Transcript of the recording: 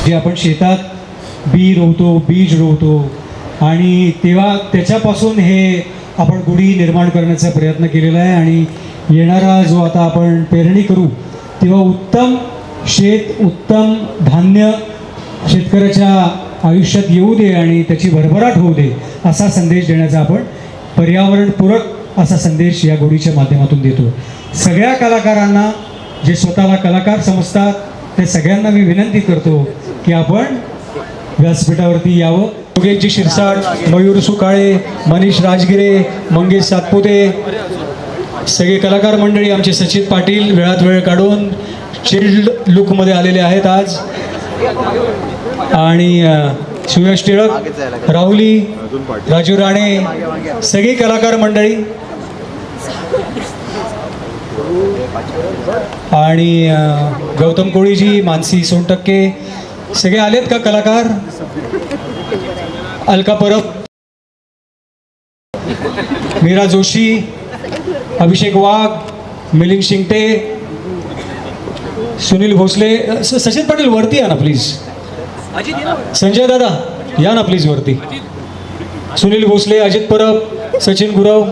जे आपण शेतात बी रोवतो, बीज रोवतो आणि तेव्हा त्याच्यापासून हे आपण गुढी निर्माण करण्याचा प्रयत्न केलेला आहे. आणि येणारा जो आता आपण पेरणी करू तेव्हा उत्तम शेत, उत्तम धान्य शेतकऱ्याच्या आयुष्यात येऊ दे आणि त्याची भरभराट होऊ दे असा संदेश देण्याचा आपण पर्यावरणपूरक असा संदेश या गुढीच्या माध्यमातून देतो. सगळ्या कलाकारांना जे स्वतःला कलाकार समजतात ते सगळ्यांना मी विनंती करतो की आपण व्यासपीठावरती यावं. योगेशजी शिरसाट, मयूर सुकाळे, मनीष राजगिरे, मंगेश सातपुते, सगळे कलाकार मंडळी, आमचे सचिन पाटील वेळात वेळ काढून चिल्ड लुकमध्ये आलेले आहेत आज. आणि सुयश टिळक, राहुली, राजू राणे, सगळी कलाकार मंडळी आणि गौतम कोळीजी, मानसी सोनटक्के, सगळे आलेत का कलाकार? अलका परब, मीरा जोशी, अभिषेक वाघ, मिलिंद शिंगटे, सुनील भोसले. सचिन पाटील वरती या ना प्लीज. संजय दादा या ना प्लीज वरती. सुनील भोसले, अजित परब, सचिन गुरव,